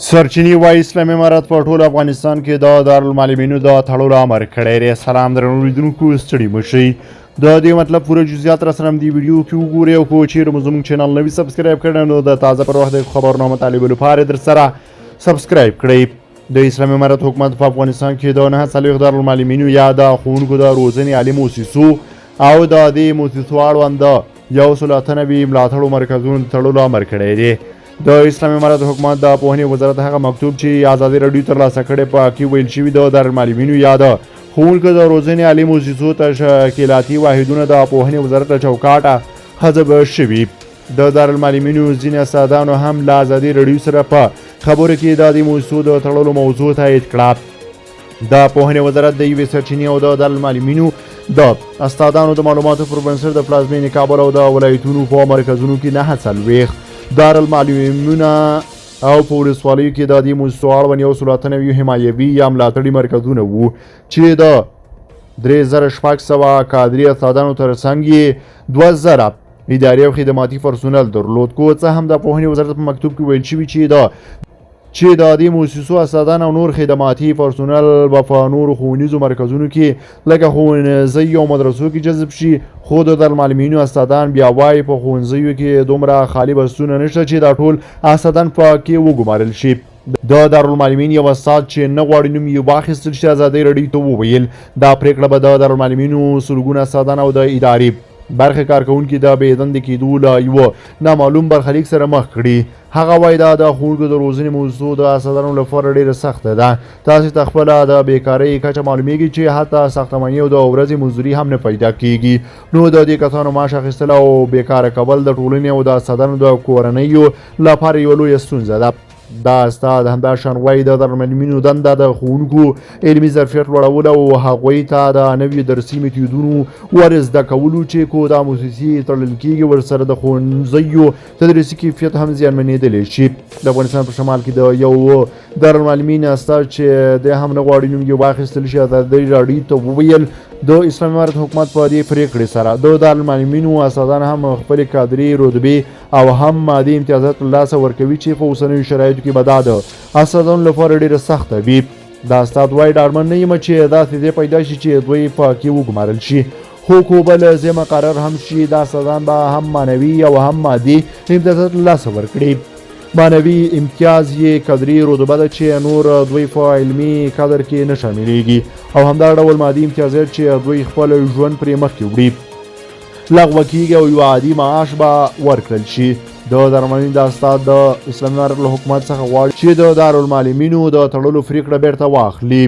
سرچینی وایي اسلامي امارت په ټول افغانستان کې د دارالمعلمینو د تړلو امر کړی دی. سلام درنو لیدونکو، ستړي مه شئ. د دې مطلب پوره جزئیات را سره دې ویډیو کې وګورئ او که چیرې مو زموږ چینل نوي سبسکرایب کړی نو د تازه پر وخت د خبرونو مطالبه لپاره در سره سبسکرایب کړئ. د اسلامي امارت حکومت په افغانستان کې د 49 دارالمعلمینو یا د ښوونکو د روزنې عالي موسسو او د دې موسسو اړوند 193 ملاتړو مرکزونو تړلو امر کړی دی. د اسلامي امارت حکومت د پوهنې وزارت هغه مکتوب چې ازادي راډیو ترلاسه کړی په کې ویل شوي د دارالمعلمینو یا د ښوونکو د روزنې عالي موسسو تشکیلاتي واحدونه د پوهنې وزارت له چوکاټه حذف شوي. د دارالمعلمینو ځینې استادانو هم له ازادي راډیو سره په خبرو کې د دې موسسو د تړلو موضوع تایید کړه. د پوهنې وزارت د یوې سرچینې او د دارالمعلمینو د استادانو د معلوماتو پر بنسټ د پلازمینې کابل او د ولایتونو په مرکزونو کې 49 دارالمعلمینونه او په ولسوالیو کې د دې موسسو اړوند 193 حمایوي یا ملاتړي مرکزونه وو چې د 3600 کادري استادانو ترڅنګ یې 2000 اداري او خدماتي پرسونل درلود. که څه هم د پوهنې وزارت په مکتوب کې ویل شوي چې د دې موسسو استادان او نور خدماتي پرسونل به په نورو ښوونیزو مرکزونو کې لکه ښوونځیو او مدرسو کې جذب شي، خو د دارالمعلمینو استادان بیا وایي په ښوونځیو کې دومره خالي بسونه نشته چې دا ټول استادان په کې وګمارل شي. د دارالمعلمین یو استاد چې نه غواړي نوم یې واخیستل شي ازادي راډیو ته وویل دا پرېکړه به د دارالمعلمینو سلګونه استادان او د ادارې برخې کارکوونکي د بېدندې کېدو له یوه نامعلوم برخلیک سره مخ کړي. هغه وایي دا د ښوونکو د روزنې موضوع د استادانو لپاره ډېره سخته ده. تاسې ته خپله د بیکارۍ کچه معلومیږي چې حتی ساختماني او د ورځې مزدوري هم نه پیدا کیږي. نو د دې کسانو معاش اخیستل او بیکاره کول د ټولنې او د استادانو د کورنیو لپاره یوه لویه ستونزه ده. دا استاد همداشان وایي د دارالمعلمینو دنده د ښوونکو علمي ظرفیت لوړول او هغوی ته د نوي درسي میتودونو ور زده کولو چې کو دا موسسې تړل کیږي ورسره د ښوونځیو تدریسي کیفیت هم زیانمنېدلی شي. د افغانستان په شمال کې د یو دارالمعلمین استاد چې د هم نه غواړي نوم یې واخیستل شي ازادي راډیو ته وویل د اسلامي امارت حکومت په دې پرېکړې سره د دارالمعلمینو استادان هم خپلې کادري رتبې او هم مادي امتیازات له لاسه ورکوي چې په اوسنیو شرایطو کې به دا د استادانو لپاره ډېره سخته وي. دا استاد وایي ډاډمن نه یم چې داسې ځای پیدا شي چې دوی په کې وګمارل شي، خو که بل ځای مقرر هم شي دا استادان به هم معنوي او هم مادي امتیازات له لاسه ورکړي. معنوي امتیاز یې قدري رتبه ده چې نور دوی په علمي قدر کې نه شاملېږي او همدا ډول مادي امتیازات چې دوی خپل ژوند پرې مخکې وړي لغوه کیږي او یو عادي معاش به ورکړل شي. د دارالمعلمین د استاد د اسلامي امارت له حکومت څخه غواړي چې د دارالمعلمینو د تړلو پرېکړه بیرته واخلي.